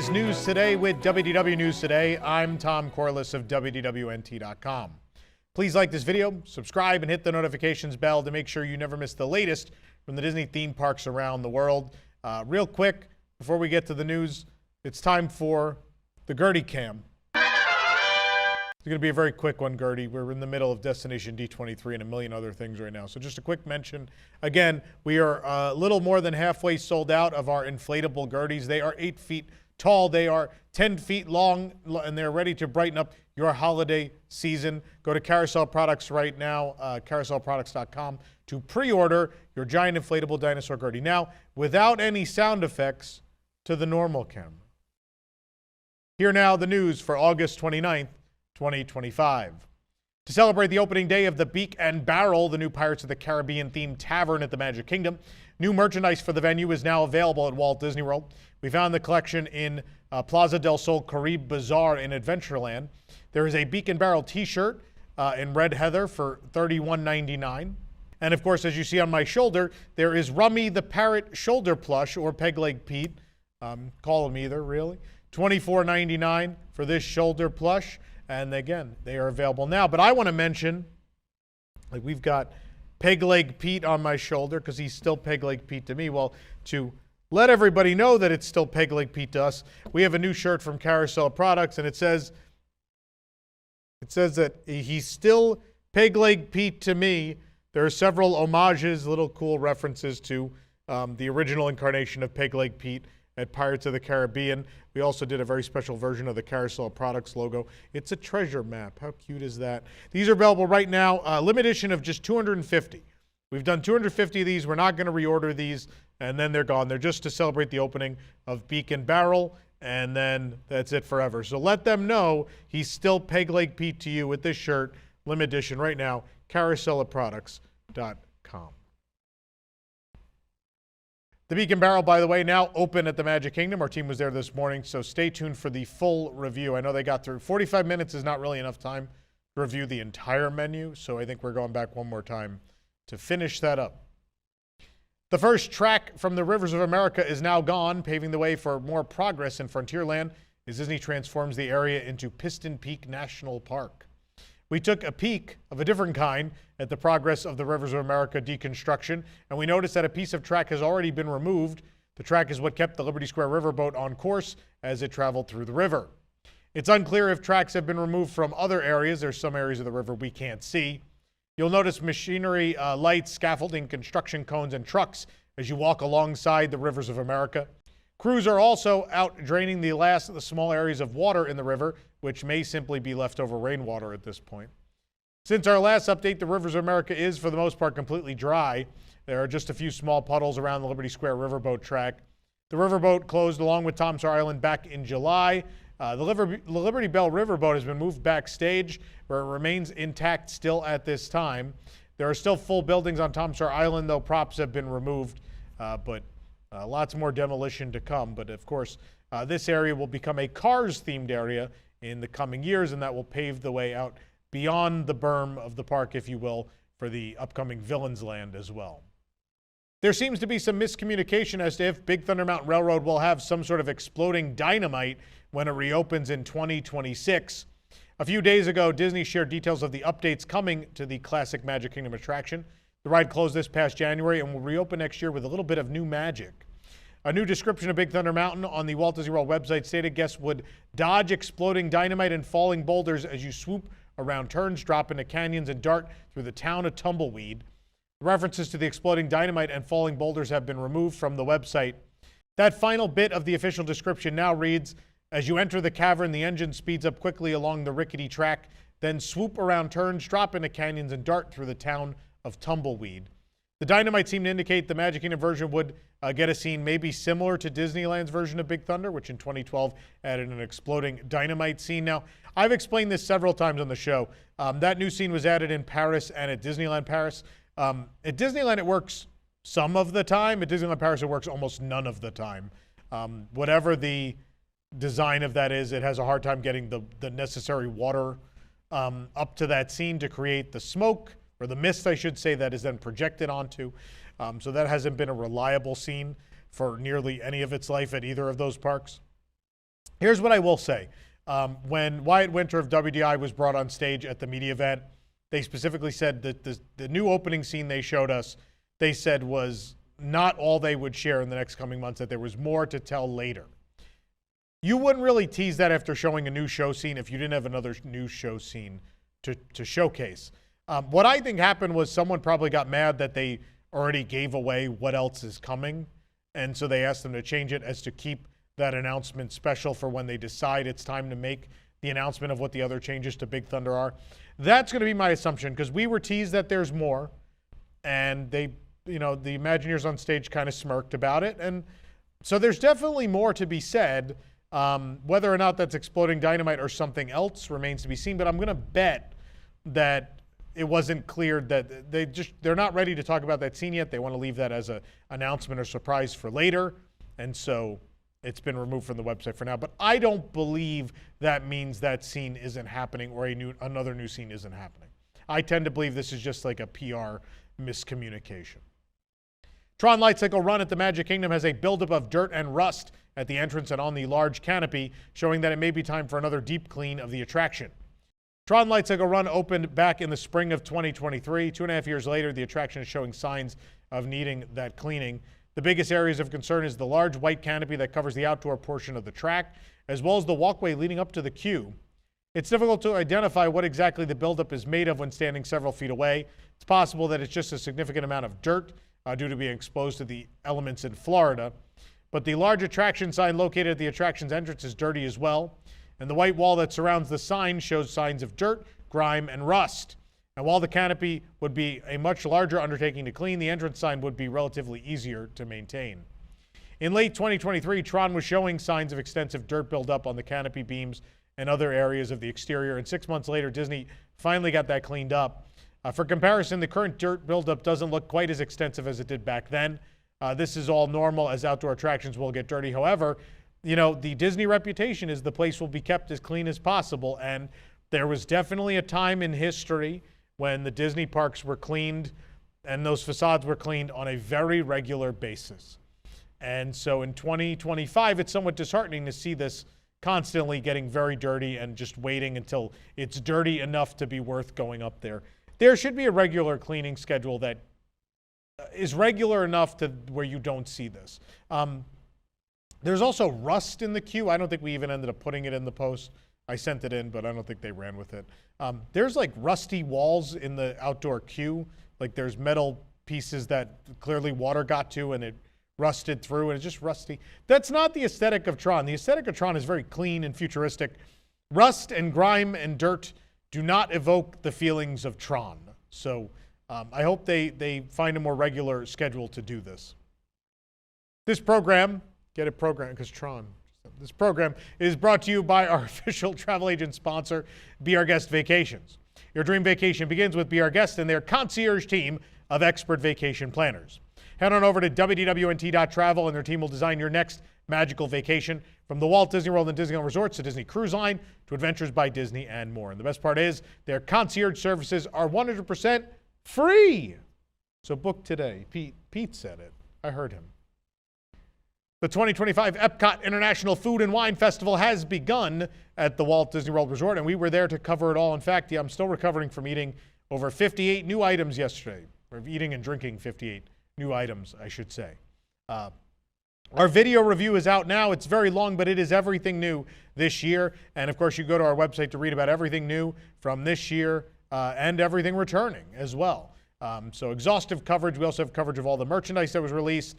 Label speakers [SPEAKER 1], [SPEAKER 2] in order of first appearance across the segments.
[SPEAKER 1] This News Today with WDW News Today. I'm Tom Corliss of WDWNT.com. Please like this video, subscribe, and hit the notifications bell to make sure you never miss the latest from the Disney theme parks around the world. Real quick, before we get to the news, it's time for the Gertie Cam. It's going to be a very quick one, Gertie. We're in the middle of Destination D23 and a million other things right now. So just a quick mention. Again, we are a little more than halfway sold out of our inflatable Gerties. They are 8 feet tall. They are 10 feet long, and they're ready to brighten up your holiday season. Go to Carousel Products right now, carouselproducts.com, to pre-order your giant inflatable dinosaur Gertie. Now, without any sound effects to the normal camera. Here now, the news for August 29th, 2025. To celebrate the opening day of the Beak and Barrel, the new Pirates of the Caribbean themed tavern at the Magic Kingdom, new merchandise for the venue is now available at Walt Disney World. We found the collection in Plaza del Sol Caribe Bazaar in Adventureland. There is a Beak and Barrel t-shirt in red heather for $31.99. And of course, as you see on my shoulder, there is Rummy the Parrot shoulder plush, or Peg Leg Pete. Call him either, really. $24.99 for this shoulder plush. And again, they are available now. But I want to mention, like, we've got Peg Leg Pete on my shoulder because he's still Peg Leg Pete to me. Well, to let everybody know that it's still Peg Leg Pete to us, we have a new shirt from Carousel of Products, and it says that he's still Peg Leg Pete to me. There are several homages, little cool references to the original incarnation of Peg Leg Pete at Pirates of the Caribbean. We also did a very special version of the Carousel of Products logo. It's a treasure map. How cute is that? These are available right now. Limited edition of just 250. We've done 250 of these. We're not going to reorder these, and then they're gone. They're just to celebrate the opening of Beak and Barrel, and then that's it forever. So let them know he's still Peg Leg Pete to you with this shirt. Limited edition right now, carouselofproducts.com. The Beak and Barrel, by the way, now open at the Magic Kingdom. Our team was there this morning, so stay tuned for the full review. I know they got through. 45 minutes is not really enough time to review the entire menu, so I think we're going back one more time to finish that up. The first track from the Rivers of America is now gone, paving the way for more progress in Frontierland as Disney transforms the area into Piston Peak National Park. We took a peek of a different kind at the progress of the Rivers of America deconstruction, and we noticed that a piece of track has already been removed. The track is what kept the Liberty Square riverboat on course as it traveled through the river. It's unclear if tracks have been removed from other areas. There's some areas of the river we can't see. You'll notice machinery, lights, scaffolding, construction cones, and trucks as you walk alongside the Rivers of America. Crews are also out draining the last of the small areas of water in the river, which may simply be leftover rainwater at this point. Since our last update, the Rivers of America is, for the most part, completely dry. There are just a few small puddles around the Liberty Square riverboat track. The riverboat closed along with Tom Sawyer Island back in July. The Liberty Bell riverboat has been moved backstage, where it remains intact still at this time. There are still full buildings on Tom Sawyer Island, though props have been removed, but lots more demolition to come. But of course, this area will become a Cars-themed area in the coming years, and that will pave the way out beyond the berm of the park, if you will, for the upcoming Villains Land as well. There seems to be some miscommunication as to if Big Thunder Mountain Railroad will have some sort of exploding dynamite when it reopens in 2026. A few days ago, Disney shared details of the updates coming to the classic Magic Kingdom attraction. The ride closed this past January and will reopen next year with a little bit of new magic. A new description of Big Thunder Mountain on the Walt Disney World website stated guests would dodge exploding dynamite and falling boulders as you swoop around turns, drop into canyons, and dart through the town of Tumbleweed. References to the exploding dynamite and falling boulders have been removed from the website. That final bit of the official description now reads, as you enter the cavern, the engine speeds up quickly along the rickety track, then swoop around turns, drop into canyons, and dart through the town of Tumbleweed. The dynamite seemed to indicate the Magic Kingdom version would get a scene maybe similar to Disneyland's version of Big Thunder, which in 2012 added an exploding dynamite scene. Now, I've explained this several times on the show. That new scene was added in Paris and at Disneyland Paris. At Disneyland, it works some of the time. At Disneyland Paris, it works almost none of the time. Whatever the design of that is, it has a hard time getting the necessary water up to that scene to create the smoke, or the mist, I should say, that is then projected onto. So that hasn't been a reliable scene for nearly any of its life at either of those parks. Here's what I will say. When Wyatt Winter of WDI was brought on stage at the media event, they specifically said that the new opening scene they showed us, they said was not all they would share in the next coming months, that there was more to tell later. You wouldn't really tease that after showing a new show scene if you didn't have another new show scene to showcase. What I think happened was someone probably got mad that they already gave away what else is coming, and so they asked them to change it as to keep that announcement special for when they decide it's time to make the announcement of what the other changes to Big Thunder are. That's going to be my assumption, because we were teased that there's more, and they, the Imagineers on stage kind of smirked about it, and so there's definitely more to be said. Whether or not that's Exploding Dynamite or something else remains to be seen, but I'm going to bet that it wasn't clear that they're not ready to talk about that scene yet. They want to leave that as an announcement or surprise for later, and so it's been removed from the website for now. But I don't believe that means that scene isn't happening or another new scene isn't happening. I tend to believe this is just like a PR miscommunication. TRON Lightcycle Run at the Magic Kingdom has a buildup of dirt and rust at the entrance and on the large canopy, showing that it may be time for another deep clean of the attraction. TRON Lightcycle Run opened back in the spring of 2023. 2.5 years later, the attraction is showing signs of needing that cleaning. The biggest areas of concern is the large white canopy that covers the outdoor portion of the track, as well as the walkway leading up to the queue. It's difficult to identify what exactly the buildup is made of when standing several feet away. It's possible that it's just a significant amount of dirt due to being exposed to the elements in Florida. But the large attraction sign located at the attraction's entrance is dirty as well. And the white wall that surrounds the sign shows signs of dirt, grime, and rust. And while the canopy would be a much larger undertaking to clean, the entrance sign would be relatively easier to maintain. In late 2023, TRON was showing signs of extensive dirt buildup on the canopy beams and other areas of the exterior. And 6 months later, Disney finally got that cleaned up. For comparison, the current dirt buildup doesn't look quite as extensive as it did back then. This is all normal, as outdoor attractions will get dirty. However, the Disney reputation is the place will be kept as clean as possible. And there was definitely a time in history when the Disney parks were cleaned and those facades were cleaned on a very regular basis. And so in 2025, it's somewhat disheartening to see this constantly getting very dirty and just waiting until it's dirty enough to be worth going up there. There should be a regular cleaning schedule that is regular enough to where you don't see this. There's also rust in the queue. I don't think we even ended up putting it in the post. I sent it in, but I don't think they ran with it. There's like rusty walls in the outdoor queue. Like there's metal pieces that clearly water got to and it rusted through and it's just rusty. That's not the aesthetic of TRON. The aesthetic of TRON is very clean and futuristic. Rust and grime and dirt do not evoke the feelings of TRON. So I hope they find a more regular schedule to do this. This program, get it program because TRON. This program is brought to you by our official travel agent sponsor, Be Our Guest Vacations. Your dream vacation begins with Be Our Guest and their concierge team of expert vacation planners. Head on over to wwnt.travel and their team will design your next magical vacation, from the Walt Disney World and Disneyland Resorts to Disney Cruise Line to Adventures by Disney and more. And the best part is their concierge services are 100% free. So book today. Pete said it. I heard him. The 2025 EPCOT International Food and Wine Festival has begun at the Walt Disney World Resort, and we were there to cover it all. In fact, I'm still recovering from eating over 58 new items yesterday. Or eating and drinking 58 new items, I should say. Our video review is out now. It's very long, but it is everything new this year. And of course, you go to our website to read about everything new from this year and everything returning as well. So exhaustive coverage. We also have coverage of all the merchandise that was released,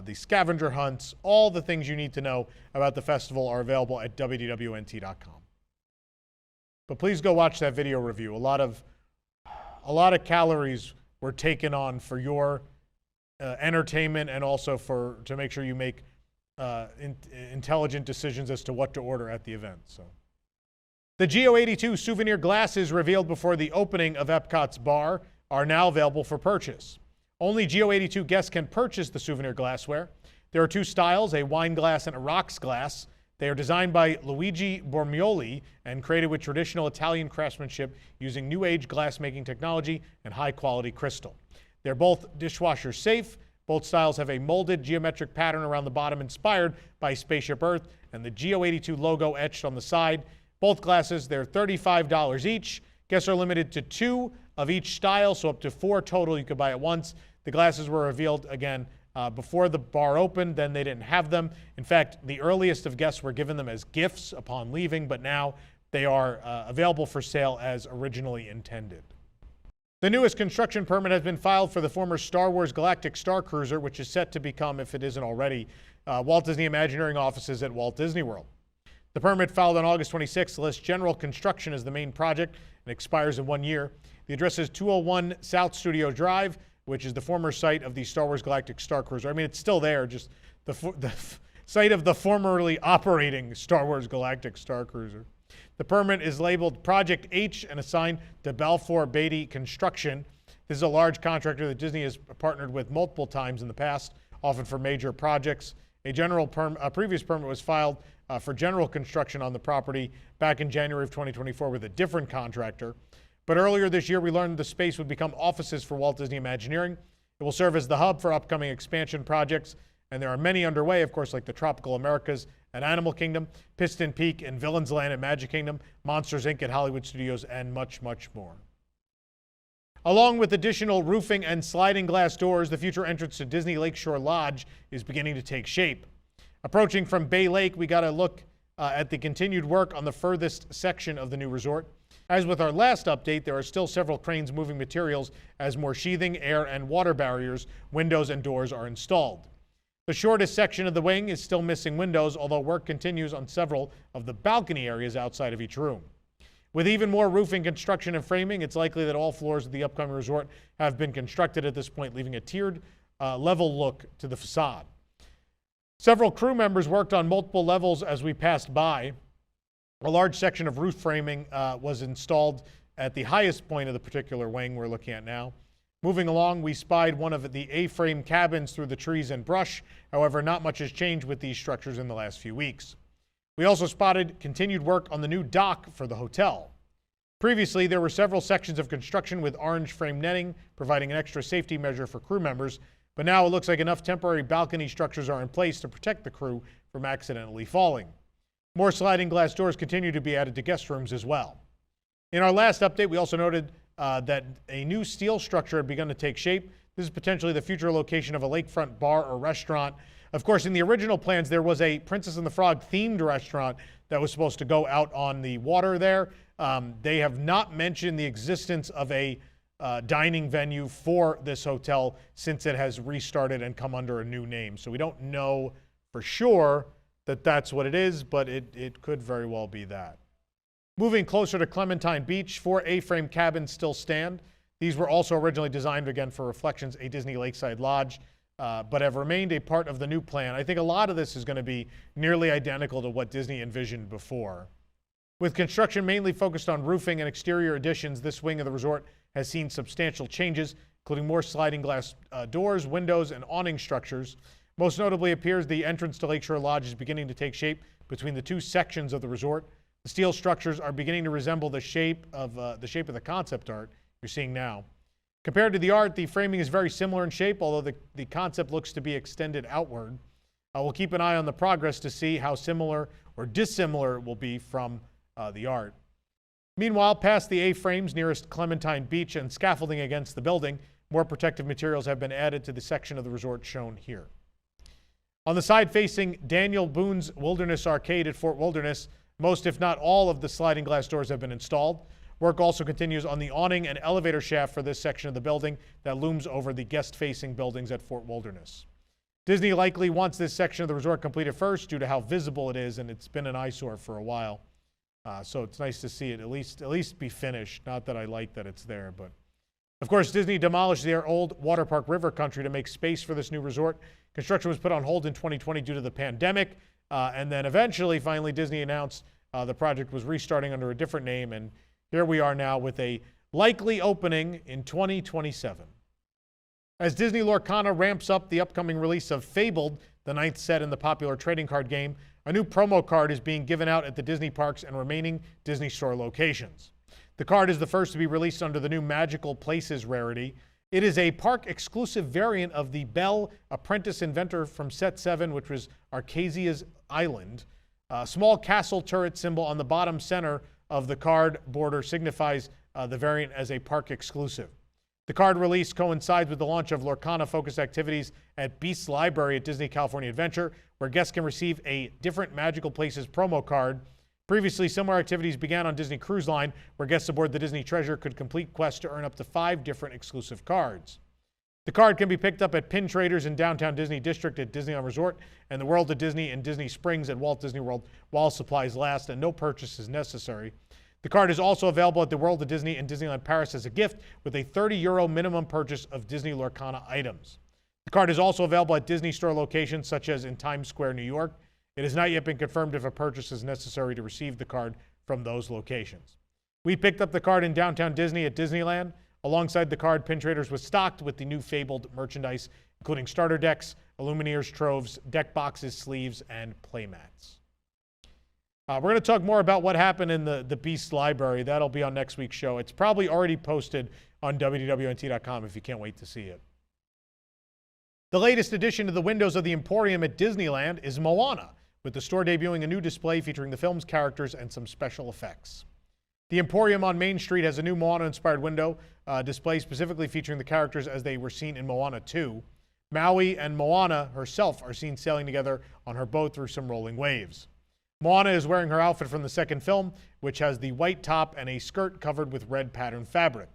[SPEAKER 1] the scavenger hunts, all the things you need to know about the festival are available at wwnt.com. But please go watch that video review. A lot of calories were taken on for your entertainment and also to make sure you make intelligent decisions as to what to order at the event. So, the Geo82 souvenir glasses revealed before the opening of Epcot's bar are now available for purchase. Only Geo82 guests can purchase the souvenir glassware. There are two styles, a wine glass and a rocks glass. They are designed by Luigi Bormioli and created with traditional Italian craftsmanship using new age glass-making technology and high-quality crystal. They're both dishwasher safe. Both styles have a molded geometric pattern around the bottom inspired by Spaceship Earth and the Geo82 logo etched on the side. Both glasses, they're $35 each. Guests are limited to 2 of each style, so up to 4 total you could buy at once. The glasses were revealed, again, before the bar opened, then they didn't have them. In fact, the earliest of guests were given them as gifts upon leaving, but now they are available for sale as originally intended. The newest construction permit has been filed for the former Star Wars Galactic Starcruiser, which is set to become, if it isn't already, Walt Disney Imagineering offices at Walt Disney World. The permit filed on August 26th lists general construction as the main project and expires in 1 year. The address is 201 South Studio Drive, which is the former site of the Star Wars Galactic Starcruiser. I mean, it's still there, just the site of the formerly operating Star Wars Galactic Starcruiser. The permit is labeled Project H and assigned to Balfour Beatty Construction. This is a large contractor that Disney has partnered with multiple times in the past, often for major projects. A previous permit was filed for general construction on the property back in January of 2024 with a different contractor. But earlier this year, we learned the space would become offices for Walt Disney Imagineering. It will serve as the hub for upcoming expansion projects, and there are many underway, of course, like the Tropical Americas at Animal Kingdom, Piston Peak and Villains Land at Magic Kingdom, Monsters Inc. at Hollywood Studios, and much, much more. Along with additional roofing and sliding glass doors, the future entrance to Disney Lakeshore Lodge is beginning to take shape. Approaching from Bay Lake, we got to look at the continued work on the furthest section of the new resort. As with our last update, there are still several cranes moving materials as more sheathing, air, and water barriers, windows, and doors are installed. The shortest section of the wing is still missing windows, although work continues on several of the balcony areas outside of each room. With even more roofing, construction, and framing, it's likely that all floors of the upcoming resort have been constructed at this point, leaving a tiered level look to the facade. Several crew members worked on multiple levels as we passed by. A large section of roof framing was installed at the highest point of the particular wing we're looking at now. Moving along, we spied one of the A-frame cabins through the trees and brush. However, not much has changed with these structures in the last few weeks. We also spotted continued work on the new dock for the hotel. Previously, there were several sections of construction with orange frame netting, providing an extra safety measure for crew members, but now it looks like enough temporary balcony structures are in place to protect the crew from accidentally falling. More sliding glass doors continue to be added to guest rooms as well. In our last update, we also noted that a new steel structure had begun to take shape. This is potentially the future location of a lakefront bar or restaurant. Of course, in the original plans, there was a Princess and the Frog themed restaurant that was supposed to go out on the water there. They have not mentioned the existence of a dining venue for this hotel since it has restarted and come under a new name. So we don't know for sure that that's what it is, but it could very well be that. Moving closer to Clementine Beach, 4 A-frame cabins still stand. These were also originally designed, again, for Reflections, a Disney Lakeside Lodge, but have remained a part of the new plan. I think a lot of this is going to be nearly identical to what Disney envisioned before. With construction mainly focused on roofing and exterior additions, this wing of the resort has seen substantial changes, including more sliding glass doors, windows, and awning structures. Most notably appears the entrance to Lakeshore Lodge is beginning to take shape between the two sections of the resort. The steel structures are beginning to resemble the shape of the concept art you're seeing now. Compared to the art, the framing is very similar in shape, although the concept looks to be extended outward. We'll keep an eye on the progress to see how similar or dissimilar it will be from the art. Meanwhile, past the A-frames nearest Clementine Beach and scaffolding against the building, more protective materials have been added to the section of the resort shown here. On the side facing Daniel Boone's Wilderness Arcade at Fort Wilderness, most, if not all, of the sliding glass doors have been installed. Work also continues on the awning and elevator shaft for this section of the building that looms over the guest-facing buildings at Fort Wilderness. Disney likely wants this section of the resort completed first due to how visible it is, and it's been an eyesore for a while. So it's nice to see it at least be finished. Not that I like that it's there, but of course, Disney demolished their old water park River Country to make space for this new resort. Construction was put on hold in 2020 due to the pandemic, and then eventually, finally, Disney announced the project was restarting under a different name, and here we are now with a likely opening in 2027. As Disney Lorcana ramps up the upcoming release of Fabled, the 9th set in the popular trading card game, a new promo card is being given out at the Disney parks and remaining Disney Store locations. The card is the first to be released under the new Magical Places rarity. It is a park-exclusive variant of the Belle Apprentice Inventor from Set 7, which was Arcasia's Island. A small castle turret symbol on the bottom center of the card border signifies the variant as a park exclusive. The card release coincides with the launch of Lorcana-focused activities at Beast's Library at Disney California Adventure, where guests can receive a Different Magical Places promo card. Previously, similar activities began on Disney Cruise Line, where guests aboard the Disney Treasure could complete quests to earn up to 5 different exclusive cards. The card can be picked up at pin traders in downtown Disney District at Disneyland Resort and the World of Disney and Disney Springs at Walt Disney World while supplies last, and no purchase is necessary. The card is also available at the World of Disney and Disneyland Paris as a gift with a €30 minimum purchase of Disney Lorcana items. The card is also available at Disney Store locations such as in Times Square, New York. It has not yet been confirmed if a purchase is necessary to receive the card from those locations. We picked up the card in downtown Disney at Disneyland. Alongside the card, pin traders was stocked with the new Fabled merchandise, including starter decks, Illumineers, troves, deck boxes, sleeves, and playmats. We're going to talk more about what happened in the Beast Library. That'll be on next week's show. It's probably already posted on WDWNT.com if you can't wait to see it. The latest addition to the windows of the Emporium at Disneyland is Moana, with the store debuting a new display featuring the film's characters and some special effects. The Emporium on Main Street has a new Moana-inspired window display specifically featuring the characters as they were seen in Moana 2. Maui and Moana herself are seen sailing together on her boat through some rolling waves. Moana is wearing her outfit from the second film, which has the white top and a skirt covered with red patterned fabric.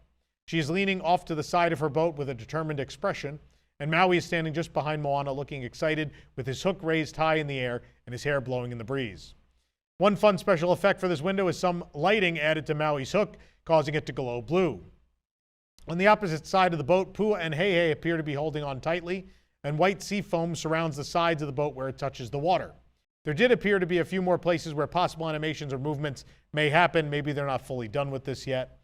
[SPEAKER 1] She is leaning off to the side of her boat with a determined expression, and Maui is standing just behind Moana looking excited with his hook raised high in the air and his hair blowing in the breeze. One fun special effect for this window is some lighting added to Maui's hook, causing it to glow blue. On the opposite side of the boat, Pua and Heihei appear to be holding on tightly, and white sea foam surrounds the sides of the boat where it touches the water. There did appear to be a few more places where possible animations or movements may happen. Maybe they're not fully done with this yet.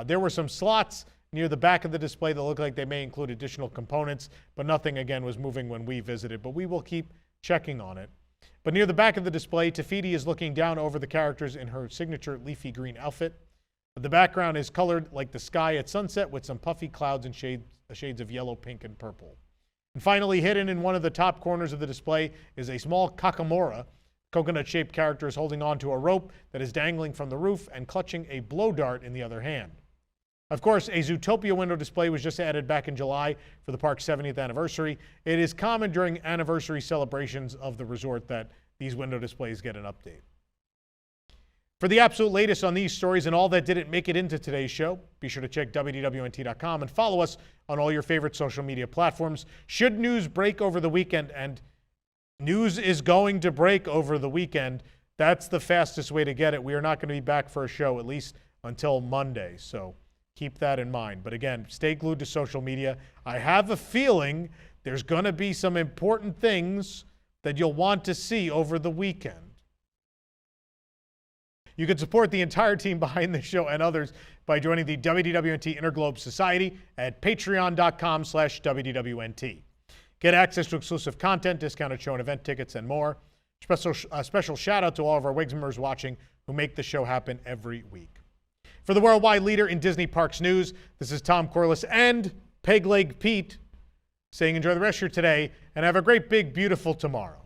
[SPEAKER 1] There were some slots near the back of the display that look like they may include additional components, but nothing, again, was moving when we visited. But we will keep checking on it. But near the back of the display, Tafiti is looking down over the characters in her signature leafy green outfit. The background is colored like the sky at sunset with some puffy clouds and shades of yellow, pink, and purple. And finally, hidden in one of the top corners of the display is a small Kakamora. Coconut-shaped character is holding on to a rope that is dangling from the roof and clutching a blow dart in the other hand. Of course, a Zootopia window display was just added back in July for the park's 70th anniversary. It is common during anniversary celebrations of the resort that these window displays get an update. For the absolute latest on these stories and all that didn't make it into today's show, be sure to check WDWNT.com and follow us on all your favorite social media platforms. Should news break over the weekend, and news is going to break over the weekend, that's the fastest way to get it. We are not going to be back for a show at least until Monday, so keep that in mind. But again, stay glued to social media. I have a feeling there's going to be some important things that you'll want to see over the weekend. You can support the entire team behind the show and others by joining the WDWNT Interglobe Society at patreon.com/WDWNT. Get access to exclusive content, discounted show and event tickets, and more. Special shout out to all of our WIGS members watching who make the show happen every week. For the worldwide leader in Disney Parks news, this is Tom Corliss and Peg Leg Pete saying enjoy the rest of your today and have a great, big, beautiful tomorrow.